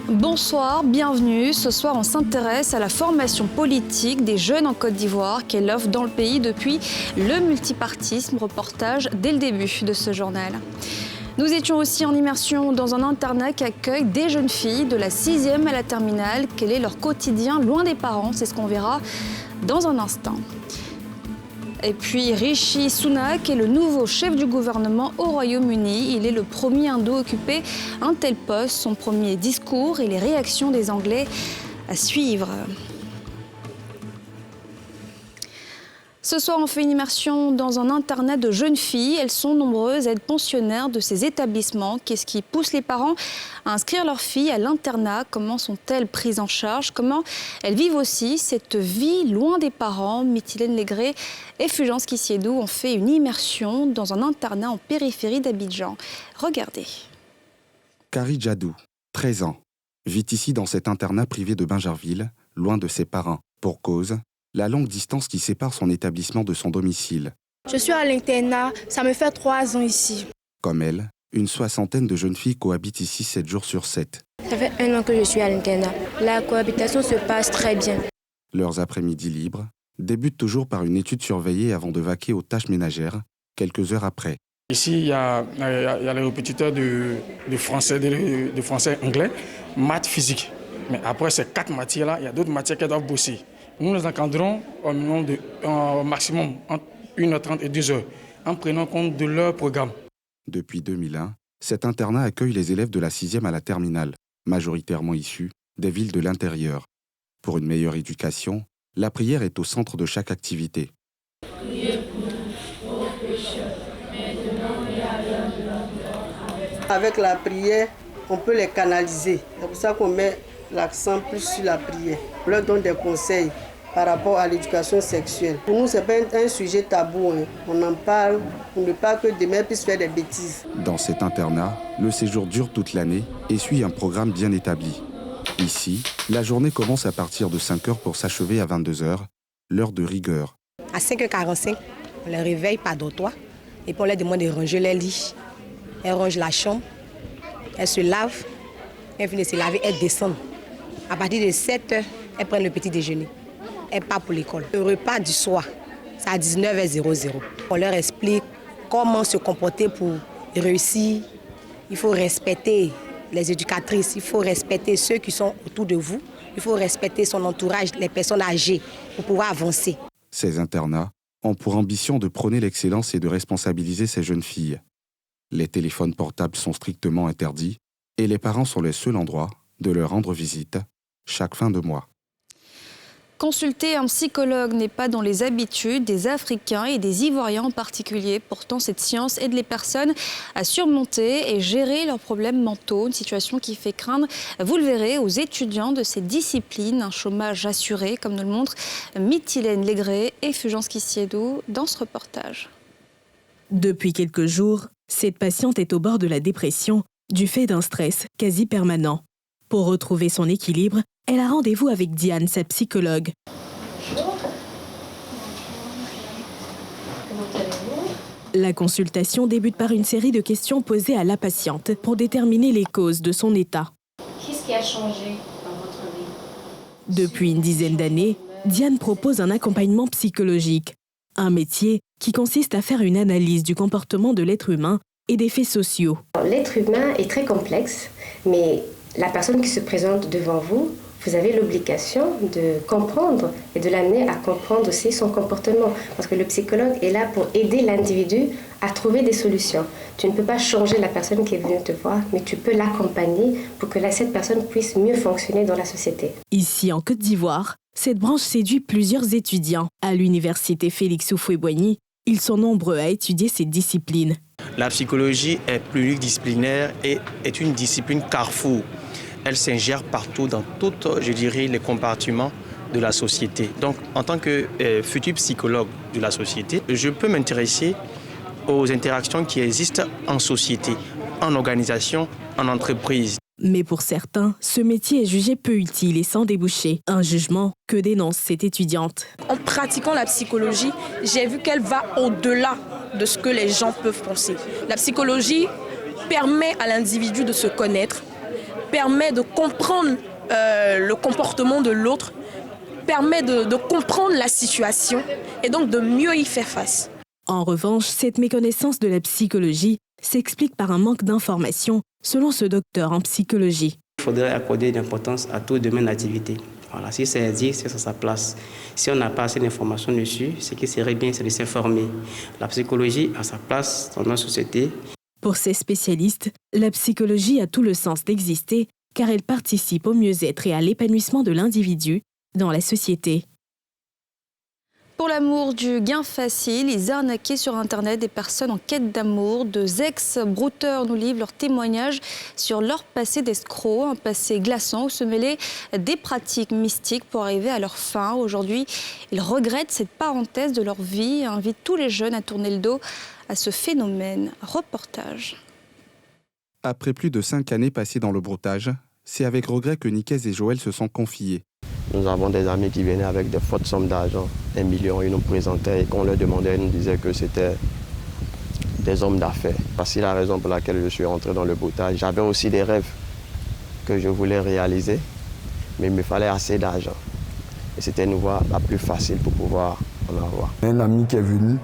Bonsoir, bienvenue. Ce soir, on s'intéresse à la formation politique des jeunes en Côte d'Ivoire, qu'elle offre dans le pays depuis le multipartisme. Reportage dès le début de ce journal. Nous étions aussi en immersion dans un internat qui accueille des jeunes filles de la 6e à la terminale. Quel est leur quotidien loin des parents? C'est ce qu'on verra dans un instant. Et puis Rishi Sunak est le nouveau chef du gouvernement au Royaume-Uni. Il est le premier indo à occuper un tel poste. Son premier discours et les réactions des Anglais à suivre. Ce soir, on fait une immersion dans un internat de jeunes filles. Elles sont nombreuses à être pensionnaires de ces établissements. Qu'est-ce qui pousse les parents à inscrire leurs filles à l'internat? Comment sont-elles prises en charge? Comment elles vivent aussi cette vie loin des parents? Mytilène Legré et Fulgence Kissiedou ont fait une immersion dans un internat en périphérie d'Abidjan. Regardez. Kari Djadou, 13 ans, vit ici dans cet internat privé de Bingerville, loin de ses parents. Pour cause, la longue distance qui sépare son établissement de son domicile. Je suis à l'internat, ça me fait 3 ans ici. Comme elle, une soixantaine de jeunes filles cohabitent ici 7 jours sur 7. Ça fait 1 an que je suis à l'internat. La cohabitation se passe très bien. Leurs après-midi libres débutent toujours par une étude surveillée avant de vaquer aux tâches ménagères, quelques heures après. Ici, il y a les répétiteurs de français anglais, maths, physique. Mais après ces 4 matières-là, il y a d'autres matières qu'elles doivent bosser. Nous les encadrons au maximum entre 1h30 et 2h, en prenant compte de leur programme. Depuis 2001, cet internat accueille les élèves de la 6e à la terminale, majoritairement issus des villes de l'intérieur. Pour une meilleure éducation, la prière est au centre de chaque activité. Avec la prière, on peut les canaliser. C'est pour ça qu'on met l'accent plus sur la prière. On leur donne des conseils par rapport à l'éducation sexuelle. Pour nous, ce n'est pas un sujet tabou. On en parle pour ne pas que demain puisse faire des bêtises. Dans cet internat, le séjour dure toute l'année et suit un programme bien établi. Ici, la journée commence à partir de 5h pour s'achever à 22h, l'heure de rigueur. À 5h45, on les réveille par dortoir et puis on leur demande de ranger les lits. Elles rangent la chambre, elles se lavent, elles finissent de se laver, elles descendent. À partir de 7h, elles prennent le petit déjeuner. Elles partent pour l'école. Le repas du soir, c'est à 19h00. On leur explique comment se comporter pour réussir. Il faut respecter les éducatrices, il faut respecter ceux qui sont autour de vous. Il faut respecter son entourage, les personnes âgées, pour pouvoir avancer. Ces internats ont pour ambition de prôner l'excellence et de responsabiliser ces jeunes filles. Les téléphones portables sont strictement interdits et les parents sont les seuls endroits de leur rendre visite chaque fin de mois. Consulter un psychologue n'est pas dans les habitudes des Africains et des Ivoiriens en particulier. Pourtant, cette science aide les personnes à surmonter et gérer leurs problèmes mentaux. Une situation qui fait craindre, vous le verrez, aux étudiants de ces disciplines. Un chômage assuré, comme nous le montrent Mytilène Legré et Fulgence Kissiedou dans ce reportage. Depuis quelques jours, cette patiente est au bord de la dépression du fait d'un stress quasi permanent. Pour retrouver son équilibre, elle a rendez-vous avec Diane, sa psychologue. La consultation débute par une série de questions posées à la patiente pour déterminer les causes de son état. Qu'est-ce qui a changé dans votre vie? Depuis une dizaine d'années, Diane propose un accompagnement psychologique, un métier qui consiste à faire une analyse du comportement de l'être humain et des faits sociaux. L'être humain est très complexe, mais la personne qui se présente devant vous, vous avez l'obligation de comprendre et de l'amener à comprendre aussi son comportement. Parce que le psychologue est là pour aider l'individu à trouver des solutions. Tu ne peux pas changer la personne qui est venue te voir, mais tu peux l'accompagner pour que cette personne puisse mieux fonctionner dans la société. Ici, en Côte d'Ivoire, cette branche séduit plusieurs étudiants. À l'université Félix Houphouët-Boigny, ils sont nombreux à étudier cette discipline. La psychologie est pluridisciplinaire et est une discipline carrefour. Elle s'ingère partout dans tous, les compartiments de la société. Donc, en tant que futur psychologue de la société, je peux m'intéresser aux interactions qui existent en société, en organisation, en entreprise. Mais pour certains, ce métier est jugé peu utile et sans débouché. Un jugement que dénonce cette étudiante. En pratiquant la psychologie, j'ai vu qu'elle va au-delà de ce que les gens peuvent penser. La psychologie permet à l'individu de se connaître, permet de comprendre le comportement de l'autre, permet de comprendre la situation et donc de mieux y faire face. En revanche, cette méconnaissance de la psychologie s'explique par un manque d'informations, selon ce docteur en psychologie. Il faudrait accorder de l'importance à tout domaine d'activité. Voilà, si c'est dit, c'est à sa place. Si on n'a pas assez d'informations dessus, ce qui serait bien, c'est de s'informer. La psychologie a sa place dans notre société. Pour ces spécialistes, la psychologie a tout le sens d'exister car elle participe au mieux-être et à l'épanouissement de l'individu dans la société. Pour l'amour du gain facile, ils arnaquaient sur Internet des personnes en quête d'amour. Deux ex-brouteurs nous livrent leurs témoignages sur leur passé d'escrocs, un passé glaçant où se mêlaient des pratiques mystiques pour arriver à leur fin. Aujourd'hui, ils regrettent cette parenthèse de leur vie et invitent tous les jeunes à tourner le dos à ce phénomène. Reportage. Après plus de 5 années passées dans le broutage, c'est avec regret que Nicaise et Joël se sont confiés. Nous avons des amis qui venaient avec de fortes sommes d'argent, 1 million, ils nous présentaient et quand on leur demandait, ils nous disaient que c'était des hommes d'affaires. C'est la raison pour laquelle je suis rentré dans le broutage. J'avais aussi des rêves que je voulais réaliser, mais il me fallait assez d'argent. Et c'était une voie la plus facile pour pouvoir en avoir. Un ami qui est venu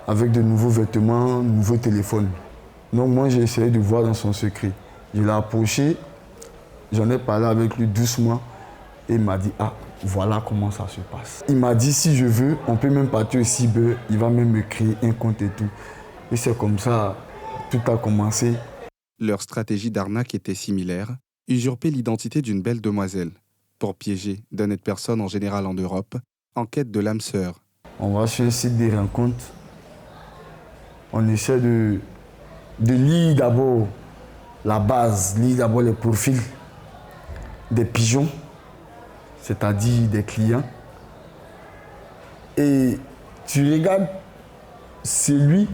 avec de nouveaux vêtements, un nouveau téléphone. Donc moi j'ai essayé de voir dans son secret. Je l'ai approché, j'en ai parlé avec lui doucement. Et il m'a dit, ah, voilà comment ça se passe. Il m'a dit, si je veux, on peut même partir au cyber, il va même me créer un compte et tout. Et c'est comme ça, tout a commencé. Leur stratégie d'arnaque était similaire, usurper l'identité d'une belle demoiselle, pour piéger d'honnêtes personnes en général en Europe, en quête de l'âme sœur. On va sur un site des rencontres, on essaie de lire d'abord la base, lire d'abord les profils des pigeons, c'est-à-dire des clients. Et tu regardes celui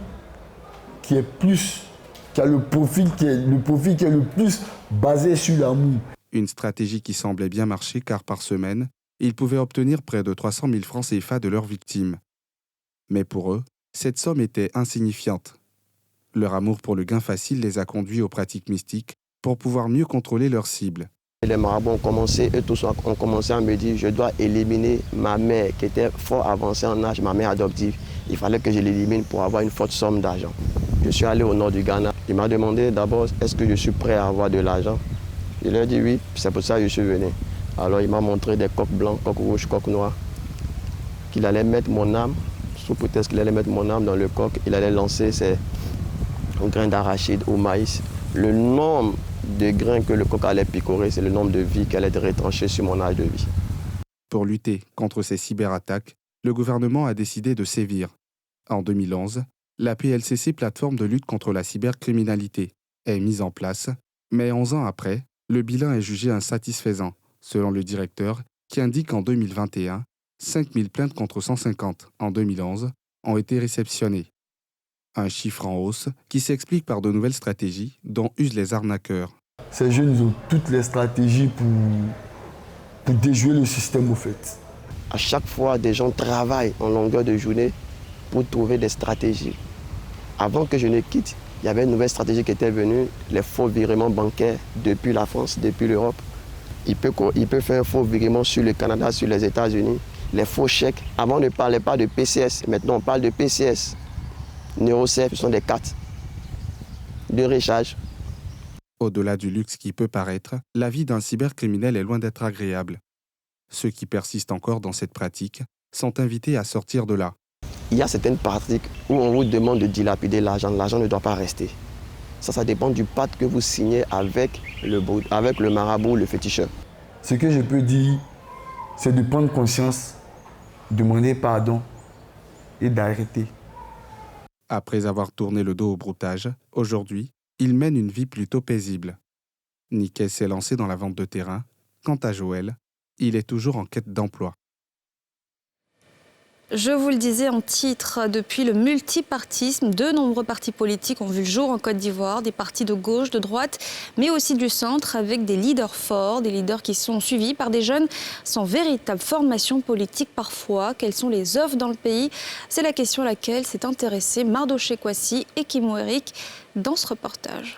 qui a le profil qui est le plus basé sur l'amour. Une stratégie qui semblait bien marcher car par semaine, ils pouvaient obtenir près de 300 000 francs CFA de leurs victimes. Mais pour eux, cette somme était insignifiante. Leur amour pour le gain facile les a conduits aux pratiques mystiques pour pouvoir mieux contrôler leurs cibles. Les marabouts ont commencé à me dire je dois éliminer ma mère qui était fort avancée en âge, ma mère adoptive. Il fallait que je l'élimine pour avoir une forte somme d'argent. Je suis allé au nord du Ghana. Il m'a demandé d'abord est-ce que je suis prêt à avoir de l'argent. Je lui ai dit oui, c'est pour ça que je suis venu. Alors il m'a montré des coques blancs, coques rouges, coques noires. Qu'il allait mettre mon âme, sous prétexte qu'il allait mettre mon âme dans le coq, il allait lancer ses grains d'arachide ou maïs. Le nombre de grains que le coq allait picorer, c'est le nombre de vies qu'elle allait retrancher sur mon âge de vie. Pour lutter contre ces cyberattaques, le gouvernement a décidé de sévir. En 2011, la PLCC, plateforme de lutte contre la cybercriminalité, est mise en place, mais 11 ans après, le bilan est jugé insatisfaisant, selon le directeur, qui indique qu'en 2021, 5000 plaintes contre 150 en 2011 ont été réceptionnées. Un chiffre en hausse qui s'explique par de nouvelles stratégies dont usent les arnaqueurs. Ces jeunes ont toutes les stratégies pour déjouer le système au fait. À chaque fois, des gens travaillent en longueur de journée pour trouver des stratégies. Avant que je ne quitte, il y avait une nouvelle stratégie qui était venue, les faux virements bancaires depuis la France, depuis l'Europe. Il peut faire un faux virement sur le Canada, sur les États-Unis, les faux chèques. Avant, on ne parlait pas de PCS, maintenant on parle de PCS. NeuroSafe, ce sont des cartes de recharge. Au-delà du luxe qui peut paraître, la vie d'un cybercriminel est loin d'être agréable. Ceux qui persistent encore dans cette pratique sont invités à sortir de là. Il y a certaines pratiques où on vous demande de dilapider l'argent. L'argent ne doit pas rester. Ça dépend du pacte que vous signez avec le marabout, le féticheur. Ce que je peux dire, c'est de prendre conscience, demander pardon et d'arrêter. Après avoir tourné le dos au broutage, aujourd'hui, il mène une vie plutôt paisible. Nicaise s'est lancé dans la vente de terrain. Quant à Joël, il est toujours en quête d'emploi. Je vous le disais en titre, depuis le multipartisme, de nombreux partis politiques ont vu le jour en Côte d'Ivoire, des partis de gauche, de droite, mais aussi du centre, avec des leaders forts, des leaders qui sont suivis par des jeunes sans véritable formation politique parfois. Quelles sont les œuvres dans le pays? C'est la question à laquelle s'est intéressé Mardoché Kwasi et Kimo Eric dans ce reportage.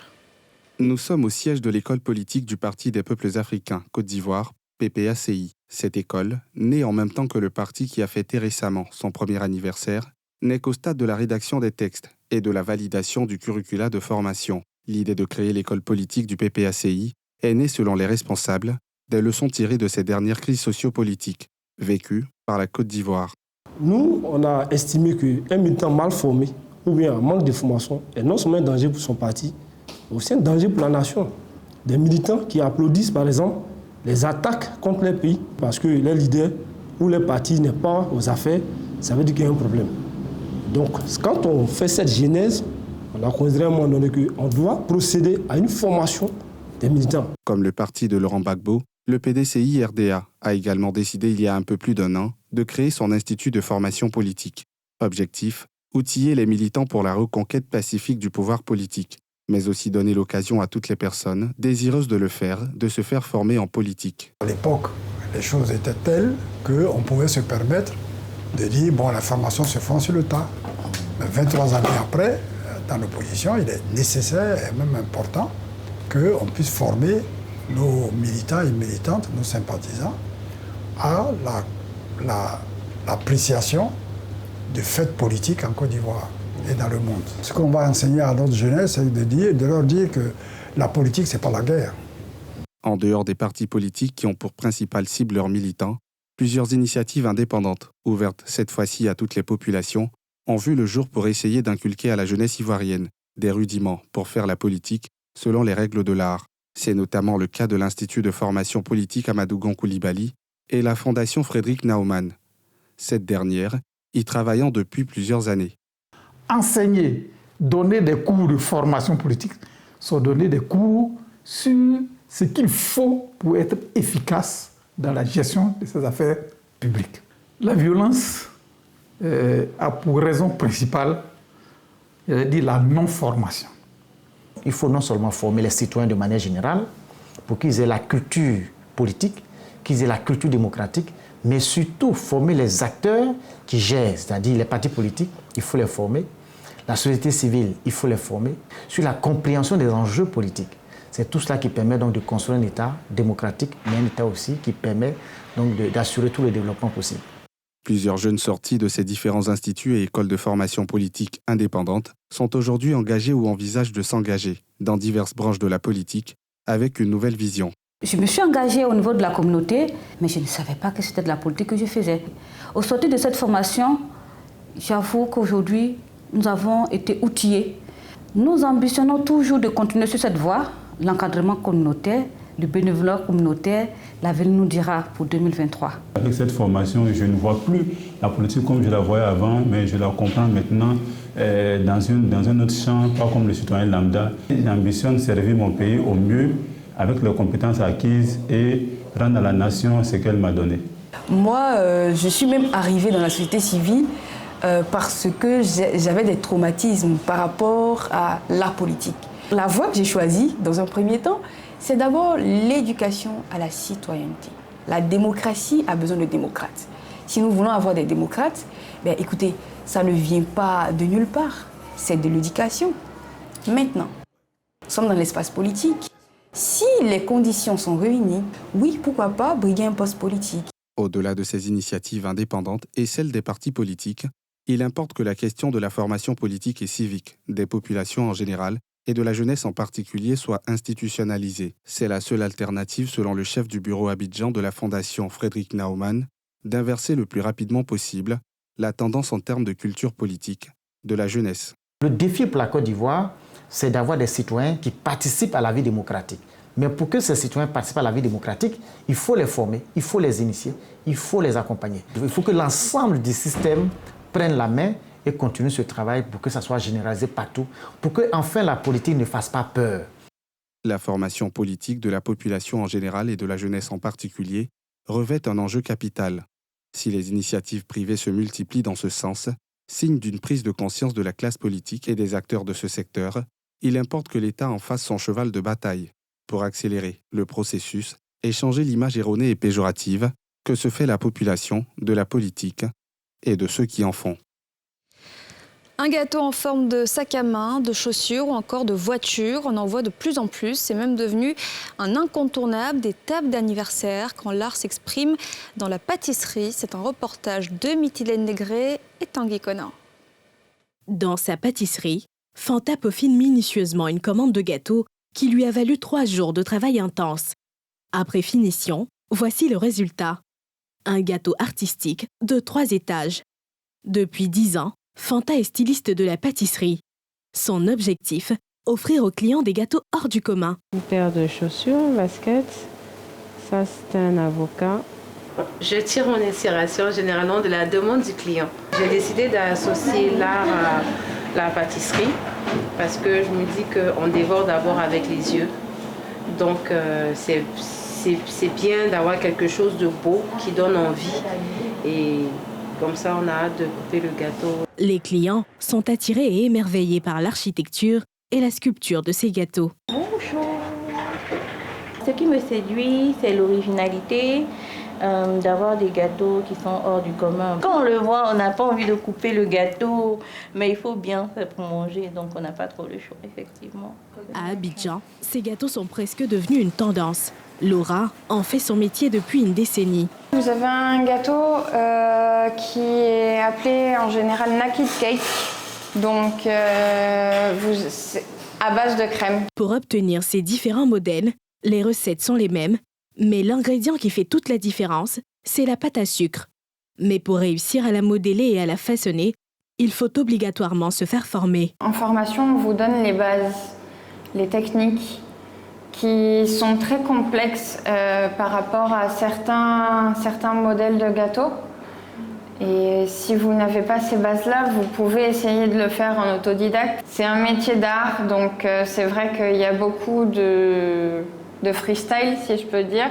Nous sommes au siège de l'école politique du Parti des peuples africains, Côte d'Ivoire, PPACI. Cette école, née en même temps que le parti qui a fêté récemment son premier anniversaire, n'est qu'au stade de la rédaction des textes et de la validation du curricula de formation. L'idée de créer l'école politique du PPACI est née, selon les responsables, des leçons tirées de ces dernières crises sociopolitiques vécues par la Côte d'Ivoire. Nous, on a estimé qu'un militant mal formé ou bien un manque de formation est non seulement un danger pour son parti, mais aussi un danger pour la nation. Des militants qui applaudissent, par exemple, les attaques contre les pays parce que les leaders ou les partis n'est pas aux affaires, ça veut dire qu'il y a un problème. Donc, quand on fait cette genèse, on a considéré à un moment donné qu'on doit procéder à une formation des militants. Comme le parti de Laurent Gbagbo, le PDCI-RDA a également décidé il y a un peu plus d'un an de créer son institut de formation politique. Objectif, outiller les militants pour la reconquête pacifique du pouvoir politique, mais aussi donner l'occasion à toutes les personnes désireuses de le faire, de se faire former en politique. À l'époque, les choses étaient telles qu'on pouvait se permettre de dire, bon, la formation se fait sur le tas. Mais 23 années après, dans l'opposition, il est nécessaire et même important qu'on puisse former nos militants et militantes, nos sympathisants, à l'appréciation de faits politiques en Côte d'Ivoire et dans le monde. Ce qu'on va enseigner à notre jeunesse, c'est de leur dire que la politique, ce n'est pas la guerre. En dehors des partis politiques qui ont pour principale cible leurs militants, plusieurs initiatives indépendantes, ouvertes cette fois-ci à toutes les populations, ont vu le jour pour essayer d'inculquer à la jeunesse ivoirienne des rudiments pour faire la politique selon les règles de l'art. C'est notamment le cas de l'Institut de formation politique Amadou Gon Coulibaly et la Fondation Frédéric Naumann. Cette dernière y travaillant depuis plusieurs années. Enseigner, donner des cours de formation politique, sont donner des cours sur ce qu'il faut pour être efficace dans la gestion de ces affaires publiques. La violence a pour raison principale, la non-formation. Il faut non seulement former les citoyens de manière générale pour qu'ils aient la culture politique, qu'ils aient la culture démocratique, mais surtout former les acteurs qui gèrent, c'est-à-dire les partis politiques, il faut les former. La société civile, il faut les former sur la compréhension des enjeux politiques. C'est tout cela qui permet donc de construire un État démocratique, mais un État aussi qui permet donc d'assurer tout le développement possible. Plusieurs jeunes sortis de ces différents instituts et écoles de formation politique indépendantes sont aujourd'hui engagés ou envisagent de s'engager dans diverses branches de la politique avec une nouvelle vision. Je me suis engagée au niveau de la communauté, mais je ne savais pas que c'était de la politique que je faisais. Au sortir de cette formation, j'avoue qu'aujourd'hui, nous avons été outillés. Nous ambitionnons toujours de continuer sur cette voie, l'encadrement communautaire, le bénévolat communautaire, l'avenir nous dira pour 2023. Avec cette formation, je ne vois plus la politique comme je la voyais avant, mais je la comprends maintenant dans un autre champ, pas comme le citoyen lambda. J'ambitionne servir mon pays au mieux avec les compétences acquises et rendre à la nation ce qu'elle m'a donné. Moi, je suis même arrivée dans la société civile parce que j'avais des traumatismes par rapport à la politique. La voie que j'ai choisie, dans un premier temps, c'est d'abord l'éducation à la citoyenneté. La démocratie a besoin de démocrates. Si nous voulons avoir des démocrates, écoutez, ça ne vient pas de nulle part, c'est de l'éducation. Maintenant, nous sommes dans l'espace politique. Si les conditions sont réunies, oui, pourquoi pas briguer un poste politique. Au-delà de ces initiatives indépendantes et celles des partis politiques, il importe que la question de la formation politique et civique des populations en général et de la jeunesse en particulier soit institutionnalisée. C'est la seule alternative, selon le chef du bureau Abidjan de la Fondation Frédéric Naumann, d'inverser le plus rapidement possible la tendance en termes de culture politique de la jeunesse. Le défi pour la Côte d'Ivoire, c'est d'avoir des citoyens qui participent à la vie démocratique. Mais pour que ces citoyens participent à la vie démocratique, il faut les former, il faut les initier, il faut les accompagner. Il faut que l'ensemble du système prenne la main et continue ce travail pour que ça soit généralisé partout, pour que enfin la politique ne fasse pas peur. La formation politique de la population en général et de la jeunesse en particulier revêt un enjeu capital. Si les initiatives privées se multiplient dans ce sens, signe d'une prise de conscience de la classe politique et des acteurs de ce secteur, il importe que l'État en fasse son cheval de bataille pour accélérer le processus et changer l'image erronée et péjorative que se fait la population de la politique et de ceux qui en font. Un gâteau en forme de sac à main, de chaussures ou encore de voiture, on en voit de plus en plus. C'est même devenu un incontournable des tables d'anniversaire quand l'art s'exprime dans la pâtisserie. C'est un reportage de Mithilène Négré et Tanguy Conan. Dans sa pâtisserie, Fanta peaufine minutieusement une commande de gâteau qui lui a valu 3 jours de travail intense. Après finition, voici le résultat. Un gâteau artistique de 3 étages. Depuis 10 ans, Fanta est styliste de la pâtisserie. Son objectif, offrir aux clients des gâteaux hors du commun. Une paire de chaussures, basket, ça c'est un avocat. Je tire mon inspiration généralement de la demande du client. J'ai décidé d'associer l'art à la pâtisserie parce que je me dis qu'on dévore d'abord avec les yeux. Donc c'est bien d'avoir quelque chose de beau qui donne envie et comme ça on a hâte de couper le gâteau. Les clients sont attirés et émerveillés par l'architecture et la sculpture de ces gâteaux. Bonjour. Ce qui me séduit, c'est l'originalité, d'avoir des gâteaux qui sont hors du commun. Quand on le voit, on n'a pas envie de couper le gâteau, mais il faut bien faire pour manger, donc on n'a pas trop le choix, effectivement. À Abidjan, ces gâteaux sont presque devenus une tendance. Laura en fait son métier depuis une décennie. Vous avez un gâteau qui est appelé en général naked cake, donc c'est à base de crème. Pour obtenir ces différents modèles, les recettes sont les mêmes, mais l'ingrédient qui fait toute la différence, c'est la pâte à sucre. Mais pour réussir à la modeler et à la façonner, il faut obligatoirement se faire former. En formation, on vous donne les bases, les techniques qui sont très complexes par rapport à certains modèles de gâteaux. Et si vous n'avez pas ces bases-là, vous pouvez essayer de le faire en autodidacte. C'est un métier d'art, donc c'est vrai qu'il y a beaucoup de freestyle, si je peux dire,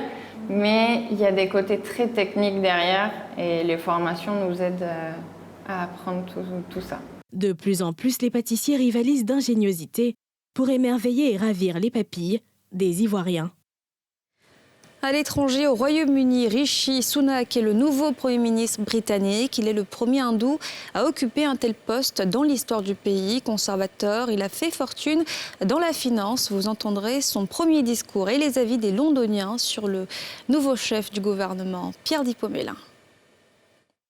mais il y a des côtés très techniques derrière et les formations nous aident à apprendre tout ça. De plus en plus, les pâtissiers rivalisent d'ingéniosité pour émerveiller et ravir les papilles des Ivoiriens. À l'étranger, au Royaume-Uni, Rishi Sunak est le nouveau Premier ministre britannique. Il est le premier hindou à occuper un tel poste dans l'histoire du pays. Conservateur, il a fait fortune dans la finance. Vous entendrez son premier discours et les avis des Londoniens sur le nouveau chef du gouvernement, Pierre Dipomélin.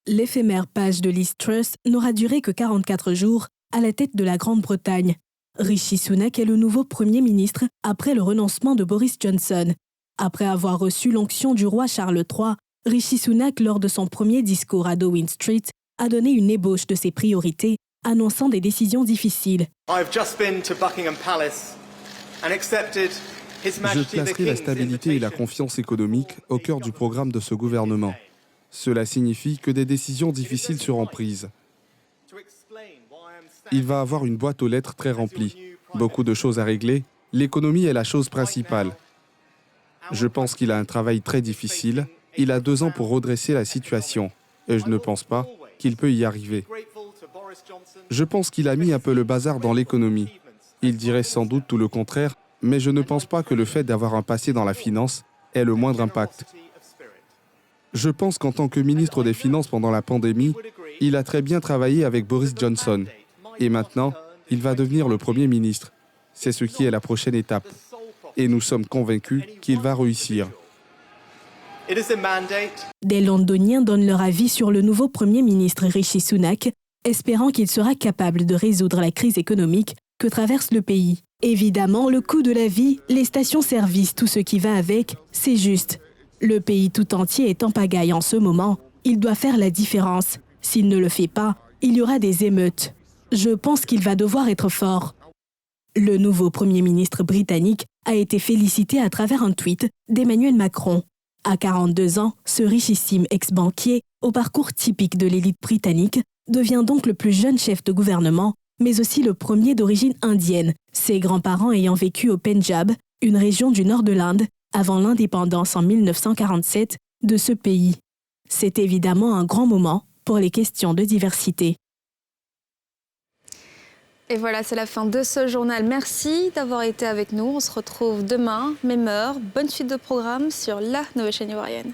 L'éphémère page de Liz Truss n'aura duré que 44 jours à la tête de la Grande-Bretagne. Rishi Sunak est le nouveau Premier ministre après le renoncement de Boris Johnson. Après avoir reçu l'onction du roi Charles III, Rishi Sunak, lors de son premier discours à Downing Street, a donné une ébauche de ses priorités, annonçant des décisions difficiles. Je placerai la stabilité et la confiance économique au cœur du programme de ce gouvernement. Cela signifie que des décisions difficiles seront prises. Il va avoir une boîte aux lettres très remplie, beaucoup de choses à régler. L'économie est la chose principale. Je pense qu'il a un travail très difficile. Il a 2 ans pour redresser la situation et je ne pense pas qu'il peut y arriver. Je pense qu'il a mis un peu le bazar dans l'économie. Il dirait sans doute tout le contraire, mais je ne pense pas que le fait d'avoir un passé dans la finance ait le moindre impact. Je pense qu'en tant que ministre des Finances pendant la pandémie, il a très bien travaillé avec Boris Johnson. Et maintenant, il va devenir le Premier ministre. C'est ce qui est la prochaine étape. Et nous sommes convaincus qu'il va réussir. Des Londoniens donnent leur avis sur le nouveau Premier ministre Rishi Sunak, espérant qu'il sera capable de résoudre la crise économique que traverse le pays. Évidemment, le coût de la vie, les stations-service, tout ce qui va avec, c'est juste. Le pays tout entier est en pagaille en ce moment. Il doit faire la différence. S'il ne le fait pas, il y aura des émeutes. Je pense qu'il va devoir être fort. Le nouveau Premier ministre britannique a été félicité à travers un tweet d'Emmanuel Macron. À 42 ans, ce richissime ex-banquier, au parcours typique de l'élite britannique, devient donc le plus jeune chef de gouvernement, mais aussi le premier d'origine indienne, ses grands-parents ayant vécu au Pendjab, une région du nord de l'Inde, avant l'indépendance en 1947 de ce pays. C'est évidemment un grand moment pour les questions de diversité. Et voilà, c'est la fin de ce journal. Merci d'avoir été avec nous. On se retrouve demain, même heure. Bonne suite de programme sur la nouvelle chaîne ivoirienne.